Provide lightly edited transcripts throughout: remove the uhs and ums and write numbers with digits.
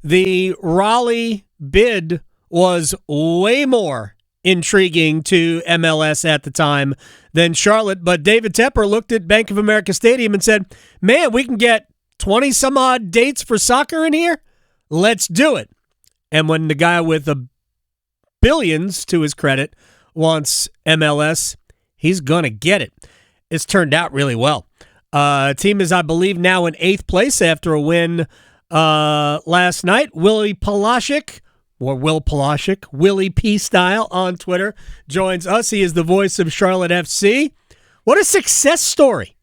The Raleigh bid was way more intriguing to MLS at the time than Charlotte, but David Tepper looked at Bank of America Stadium and said, man, we can get 20-some-odd dates for soccer in here? Let's do it. And when the guy with the billions, to his credit, wants MLS, he's going to get it. It's turned out really well. Team is, I believe, now in 8th place after a win last night. Willie Palaszczuk, or Will Palaszczuk, Willie P Style on Twitter, joins us. He is the voice of Charlotte FC. What a success story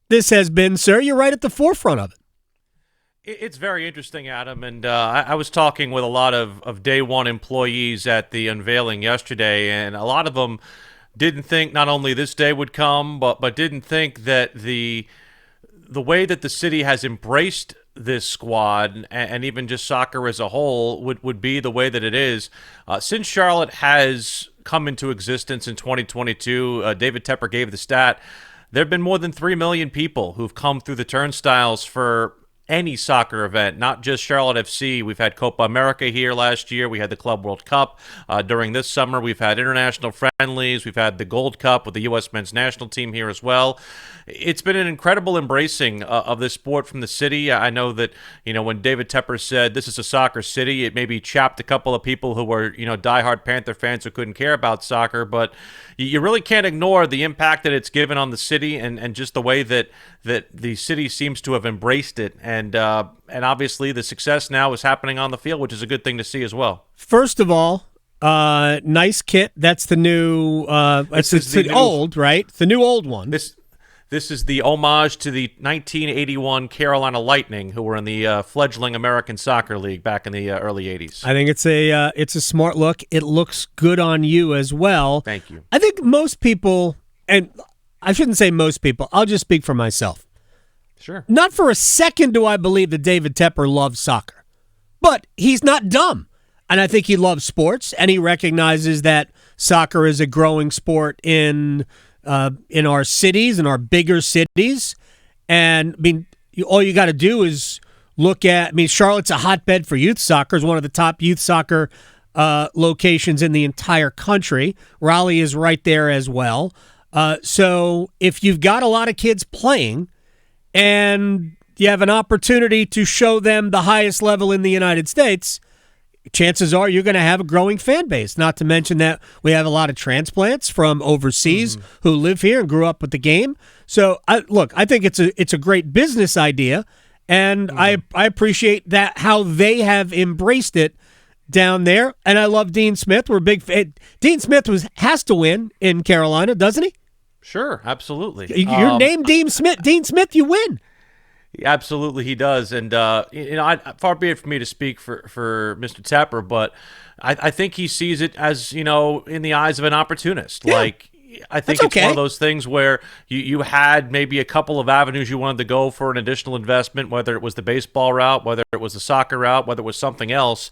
this has been, sir. You're right at the forefront of it. It's very interesting, Adam, and I was talking with a lot of day one employees at the unveiling yesterday, and a lot of them didn't think not only this day would come, but didn't think that the way that the city has embraced this squad and even just soccer as a whole would be the way that it is. Since Charlotte has come into existence in 2022, David Tepper gave the stat, there have been more than 3 million people who've come through the turnstiles for any soccer event, not just Charlotte FC. We've had Copa America here last year. We had the Club World Cup during this summer. We've had international friendlies. We've had the Gold Cup with the U.S. men's national team here as well. It's been an incredible embracing of this sport from the city. I know that, when David Tepper said this is a soccer city, it maybe chapped a couple of people who were, diehard Panther fans who couldn't care about soccer, but you really can't ignore the impact that it's given on the city and just the way that the city seems to have embraced it. And obviously the success now is happening on the field, which is a good thing to see as well. First of all, nice kit. That's the new, it's the old, right? The new old one. This is the homage to the 1981 Carolina Lightning, who were in the fledgling American Soccer League back in the early 80s. I think it's a smart look. It looks good on you as well. Thank you. I think most people, and I shouldn't say most people, I'll just speak for myself. Sure. Not for a second do I believe that David Tepper loves soccer, but he's not dumb. And I think he loves sports, and he recognizes that soccer is a growing sport in our cities, in our bigger cities. And, all you got to do is look at, Charlotte's a hotbed for youth soccer. It's one of the top youth soccer locations in the entire country. Raleigh is right there as well. So if you've got a lot of kids playing and you have an opportunity to show them the highest level in the United States, chances are you're going to have a growing fan base, not to mention that we have a lot of transplants from overseas who live here and grew up with the game. So, I think it's a great business idea, and I appreciate that how they have embraced it down there. And I love Dean Smith. We're a big fan. Dean Smith has to win in Carolina, doesn't he? Sure, absolutely. Your name, Dean Smith. Dean Smith, you win. Absolutely, he does, and far be it for me to speak for Mr. Tepper, but I think he sees it as in the eyes of an opportunist. Yeah. I think it's one of those things where you had maybe a couple of avenues you wanted to go for an additional investment, whether it was the baseball route, whether it was the soccer route, whether it was something else.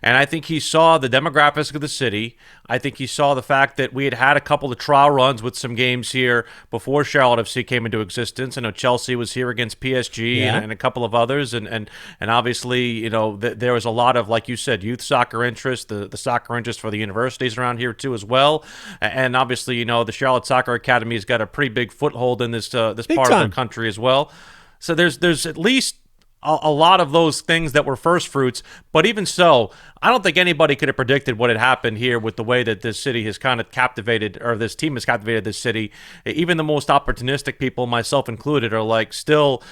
And I think he saw the demographics of the city. I think he saw the fact that we had a couple of trial runs with some games here before Charlotte FC came into existence. I know Chelsea was here against PSG and a couple of others. And obviously, there was a lot of, like you said, youth soccer interest, the soccer interest for the universities around here too as well. And obviously, the Charlotte Soccer Academy has got a pretty big foothold in this part of the country as well. So there's at least a lot of those things that were first fruits. But even so, I don't think anybody could have predicted what had happened here with the way that this city has kind of captivated, or this team has captivated this city. Even the most opportunistic people, myself included, are still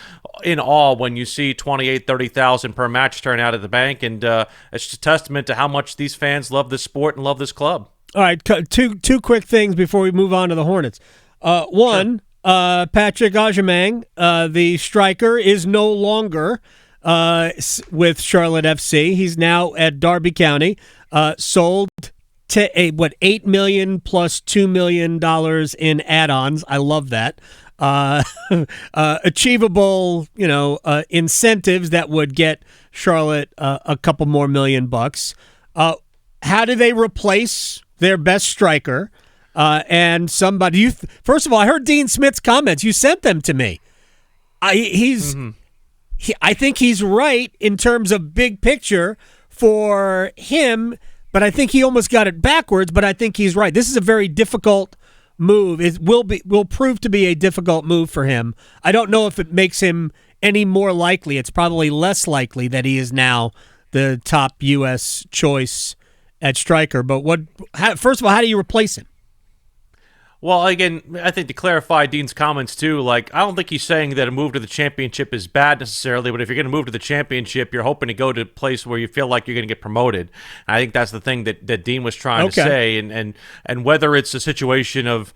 in awe when you see 28,000, 30,000 per match turn out at the bank. And it's just a testament to how much these fans love this sport and love this club. All right, two quick things before we move on to the Hornets. One, sure. Patrick Aubameyang, the striker, is no longer with Charlotte FC. He's now at Derby County, sold to $8 million plus $2 million in add-ons. I love that. Achievable, incentives that would get Charlotte a couple more $1 million. How do they replace their best striker? And somebody, first of all, I heard Dean Smith's comments. You sent them to me. He's I think he's right in terms of big picture for him, but I think he almost got it backwards, but I think he's right. This is a very difficult move. It will prove to be a difficult move for him. I don't know if it makes him any more likely. It's probably less likely that he is now the top U.S. choice at striker. But first of all, how do you replace him? Well, again, I think to clarify Dean's comments too, like I don't think he's saying that a move to the championship is bad necessarily, but if you're going to move to the championship, you're hoping to go to a place where you feel like you're going to get promoted. And I think that's the thing that Dean was trying to say, and whether it's a situation of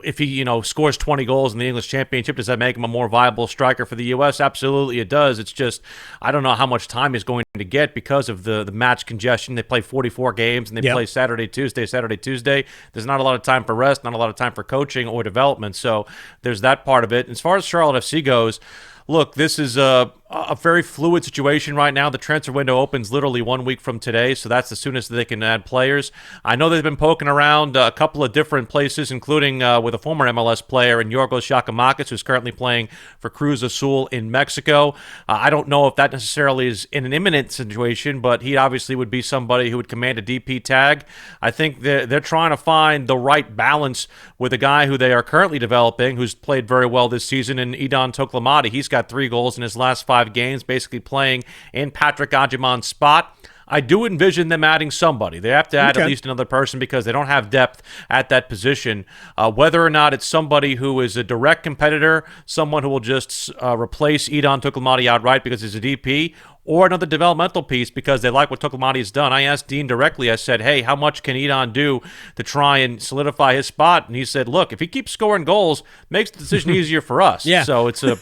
if he, scores 20 goals in the English Championship, does that make him a more viable striker for the U.S.? Absolutely it does. It's just I don't know how much time he's going to get because of the match congestion. They play 44 games, and they play Saturday, Tuesday. There's not a lot of time for rest, not a lot of time for coaching or development. So there's that part of it. As far as Charlotte FC goes, look, this is a very fluid situation right now. The transfer window opens literally 1 week from today, so that's the soonest that they can add players. I know they've been poking around a couple of different places, including with a former MLS player in Yorgos Giacomakis, who's currently playing for Cruz Azul in Mexico. I don't know if that necessarily is in an imminent situation, but he obviously would be somebody who would command a DP tag. I think they're trying to find the right balance with a guy who they are currently developing, who's played very well this season, in Idan Toklamadi. He's got 3 goals in his last 5 games, basically playing in Patrick Ajiman's spot. I do envision them adding somebody. They have to add at least another person because they don't have depth at that position. Whether or not it's somebody who is a direct competitor, someone who will just replace Idan Toklamadi outright because he's a DP, or another developmental piece because they like what Toklamadi has done. I asked Dean directly, I said, hey, how much can Idan do to try and solidify his spot? And he said, look, if he keeps scoring goals, makes the decision easier for us. So it's a...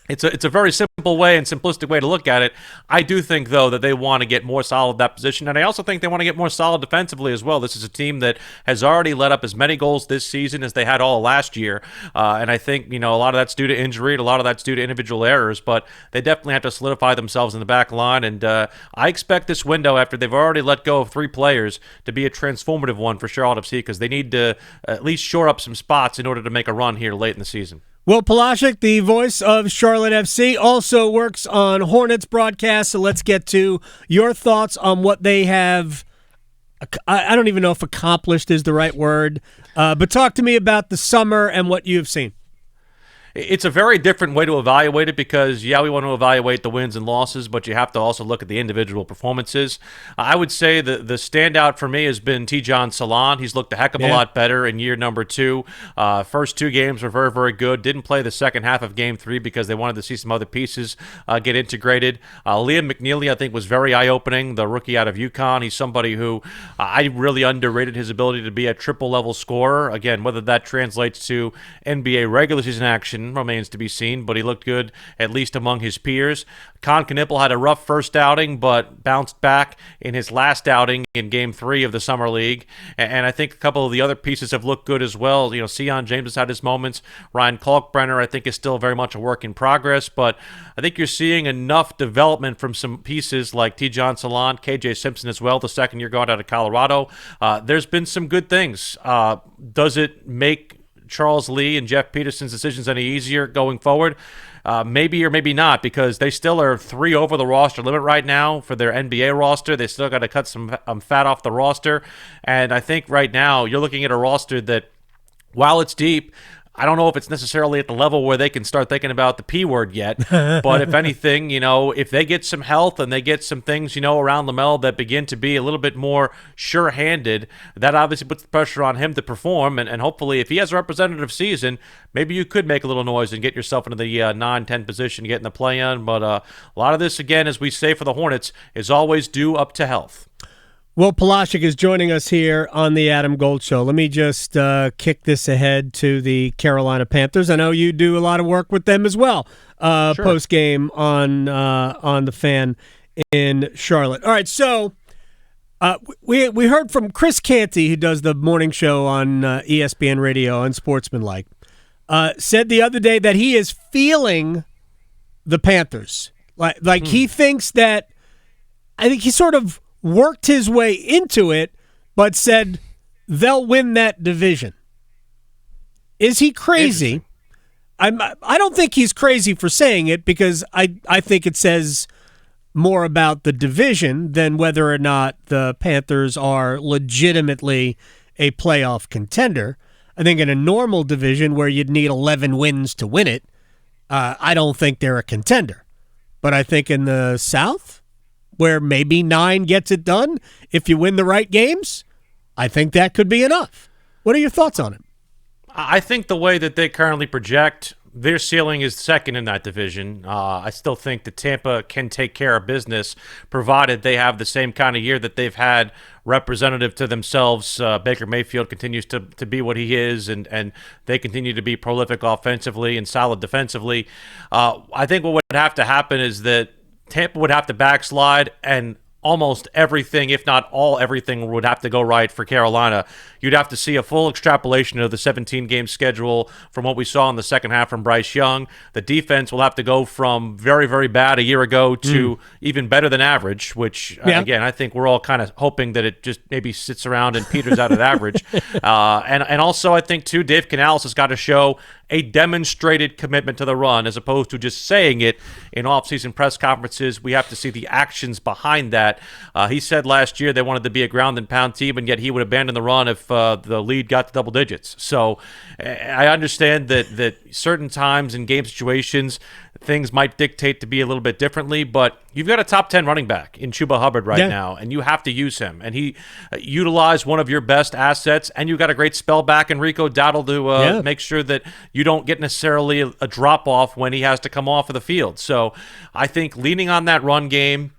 It's a very simple way and simplistic way to look at it. I do think, though, that they want to get more solid at that position, and I also think they want to get more solid defensively as well. This is a team that has already let up as many goals this season as they had all last year, and I think a lot of that's due to injury, and a lot of that's due to individual errors, but they definitely have to solidify themselves in the back line, and I expect this window, after they've already let go of 3 players, to be a transformative one for Charlotte FC because they need to at least shore up some spots in order to make a run here late in the season. Will Palaszczuk, the voice of Charlotte FC, also works on Hornets broadcast, so let's get to your thoughts on what they have, I don't even know if accomplished is the right word, but talk to me about the summer and what you've seen. It's a very different way to evaluate it because, we want to evaluate the wins and losses, but you have to also look at the individual performances. I would say the standout for me has been Tidjane Salaam. He's looked a heck of a lot better in year number 2. First 2 games were very, very good. Didn't play the second half of game 3 because they wanted to see some other pieces get integrated. Liam McNeely, I think, was very eye-opening, the rookie out of UConn. He's somebody who I really underrated his ability to be a triple-level scorer. Again, whether that translates to NBA regular season action remains to be seen, but he looked good, at least among his peers. Con Knipple had a rough first outing, but bounced back in his last outing in Game 3 of the Summer League, and I think a couple of the other pieces have looked good as well. Sion James has had his moments. Ryan Kalkbrenner, I think, is still very much a work in progress, but I think you're seeing enough development from some pieces like Tidjane Salaam, KJ Simpson as well, the second-year guard out of Colorado. There's been some good things. Does it make Charles Lee and Jeff Peterson's decisions any easier going forward? Maybe or maybe not, because they still are 3 over the roster limit right now for their NBA roster. They still got to cut some fat off the roster, and I think right now you're looking at a roster that, while it's deep, I don't know if it's necessarily at the level where they can start thinking about the P word yet, but if anything, if they get some health and they get some things, around Lamel that begin to be a little bit more sure-handed, that obviously puts the pressure on him to perform, and hopefully if he has a representative season, maybe you could make a little noise and get yourself into the 9-10 position, get in the play-in, but a lot of this, again, as we say for the Hornets, is always due up to health. Will Palaszczuk is joining us here on the Adam Gold Show. Let me just kick this ahead to the Carolina Panthers. I know you do a lot of work with them as well, Sure. post-game on the Fan in Charlotte. All right, so we heard from Chris Canty, who does the morning show on ESPN Radio on Sportsmanlike, said the other day that he is feeling the Panthers. Like he thinks that, I think he sort of worked his way into it, but said they'll win that division. Is he crazy? I don't think he's crazy for saying it, because I think it says more about the division than whether or not the Panthers are legitimately a playoff contender. I think in a normal division where you'd need 11 wins to win it, I don't think they're a contender. But I think in the South, where maybe 9 gets it done, if you win the right games, I think that could be enough. What are your thoughts on it? I think the way that they currently project, their ceiling is second in that division. I still think that Tampa can take care of business, provided they have the same kind of year that they've had representative to themselves. Baker Mayfield continues to be what he is, and they continue to be prolific offensively and solid defensively. I think what would have to happen is that Tampa would have to backslide, and almost everything, if not everything, would have to go right for Carolina. You'd have to see a full extrapolation of the 17-game schedule from what we saw in the second half from Bryce Young. The defense will have to go from very, very bad a year ago to even better than average, which, again, I think we're all kind of hoping that it just maybe sits around and peters out at average. And also, I think, too, Dave Canales has got to show a demonstrated commitment to the run, as opposed to just saying it in offseason press conferences. We have to see the actions behind that. He said last year they wanted to be a ground and pound team, and yet he would abandon the run if the lead got to double digits. So I understand that certain times in game situations, things might dictate to be a little bit differently, but you've got a top 10 running back in Chuba Hubbard right now, and you have to use him. And he utilized one of your best assets, and you've got a great spell back in Rico Dowdle to make sure that you don't get necessarily a drop-off when he has to come off of the field. So I think leaning on that run game,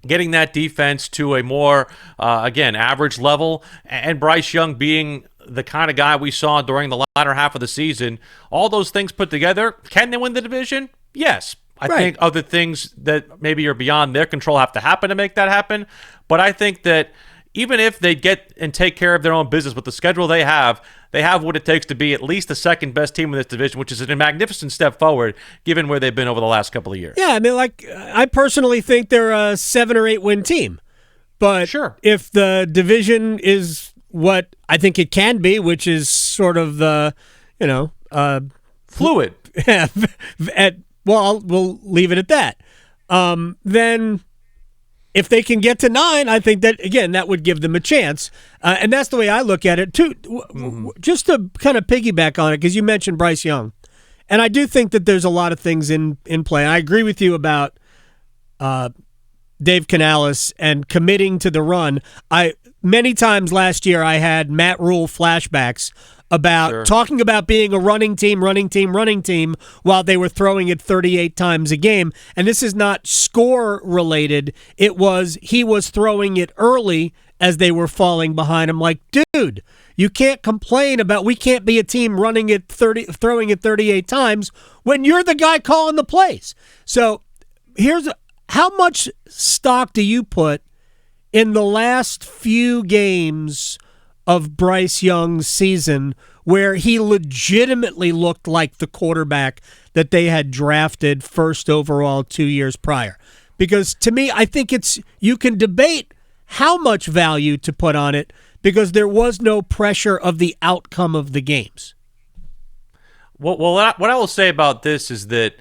getting that defense to a more, again, average level, and Bryce Young being the kind of guy we saw during the latter half of the season, all those things put together, can they win the division? Yes. I think other things that maybe are beyond their control have to happen to make that happen. But I think that even if they get and take care of their own business with the schedule they have what it takes to be at least the second best team in this division, which is a magnificent step forward given where they've been over the last couple of years. Yeah, I mean, I personally think they're a 7 or 8 win team. But if the division is what I think it can be, which is sort of the, fluid. Well, we'll leave it at that. Then if they can get to 9, I think that, again, that would give them a chance. And that's the way I look at it, too. Just to kind of piggyback on it, because you mentioned Bryce Young. And I do think that there's a lot of things in play. I agree with you about Dave Canales and committing to the run. Many times last year I had Matt Rule flashbacks about talking about being a running team while they were throwing it 38 times a game. And this is not score related. He was throwing it early as they were falling behind. I'm like, dude, you can't complain about we can't be a team throwing it 38 times when you're the guy calling the plays. So how much stock do you put in the last few games of Bryce Young's season where he legitimately looked like the quarterback that they had drafted first overall 2 years prior? Because to me, I think you can debate how much value to put on it because there was no pressure of the outcome of the games. Well, what I will say about this is that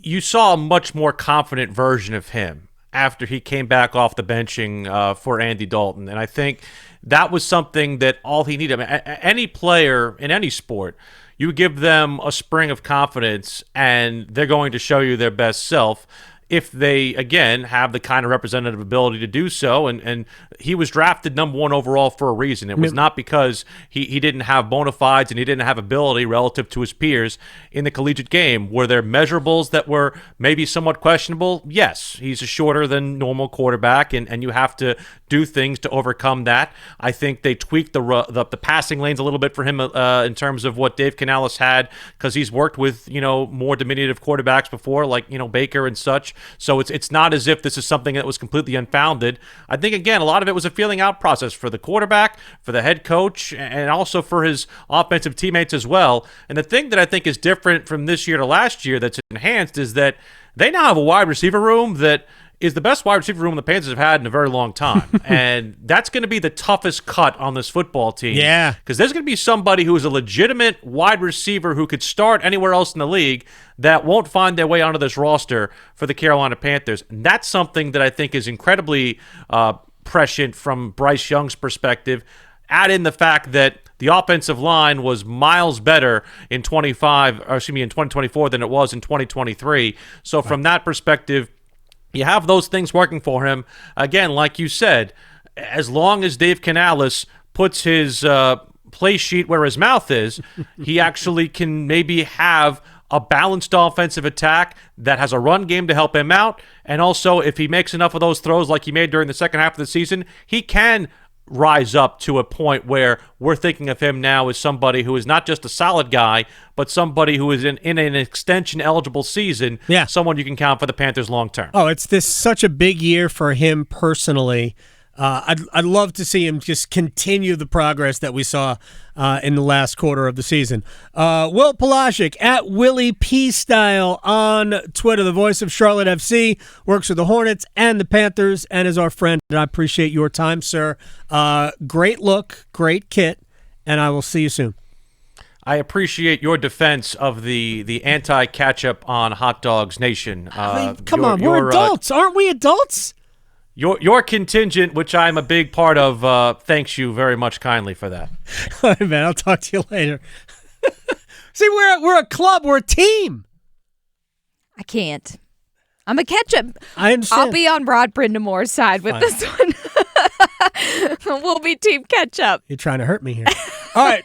you saw a much more confident version of him after he came back off the benching for Andy Dalton. And I think that was something that all he needed. I mean, any player in any sport, you give them a spring of confidence and they're going to show you their best self if they, again, have the kind of representative ability to do so. And he was drafted number 1 overall for a reason. It was not because he didn't have bona fides and he didn't have ability relative to his peers in the collegiate game. Were there measurables that were maybe somewhat questionable? Yes. He's a shorter than normal quarterback, and you have to do things to overcome that. I think they tweaked the passing lanes a little bit for him in terms of what Dave Canales had, because he's worked with, more diminutive quarterbacks before, like, Baker and such. So it's not as if this is something that was completely unfounded. I think, again, a lot of it was a feeling out process for the quarterback, for the head coach, and also for his offensive teammates as well. And the thing that I think is different from this year to last year that's enhanced is that they now have a wide receiver room that is the best wide receiver room the Panthers have had in a very long time. And that's going to be the toughest cut on this football team. Yeah. Because there's going to be somebody who is a legitimate wide receiver who could start anywhere else in the league that won't find their way onto this roster for the Carolina Panthers. And that's something that I think is incredibly prescient from Bryce Young's perspective. Add in the fact that the offensive line was miles better in 2024 than it was in 2023. So from that perspective, you have those things working for him. Again, like you said, as long as Dave Canales puts his play sheet where his mouth is, he actually can maybe have a balanced offensive attack that has a run game to help him out. And also, if he makes enough of those throws like he made during the second half of the season, he can rise up to a point where we're thinking of him now as somebody who is not just a solid guy, but somebody who is in an extension-eligible season, someone you can count for the Panthers long-term. Oh, it's such a big year for him personally. I'd love to see him just continue the progress that we saw in the last quarter of the season. Will Palaszczuk at Willie P Style on Twitter, the voice of Charlotte FC, works with the Hornets and the Panthers, and is our friend. And I appreciate your time, sir. Great look, great kit, and I will see you soon. I appreciate your defense of the anti-ketchup on hot dogs nation. Come on, we're adults, aren't we adults? Your contingent, which I'm a big part of, thanks you very much kindly for that. All right, man. I'll talk to you later. See, we're a club. We're a team. I can't. I'm a ketchup. I understand. I'll be on Rod Brindamore's side with this one. We'll be team ketchup. You're trying to hurt me here. All right.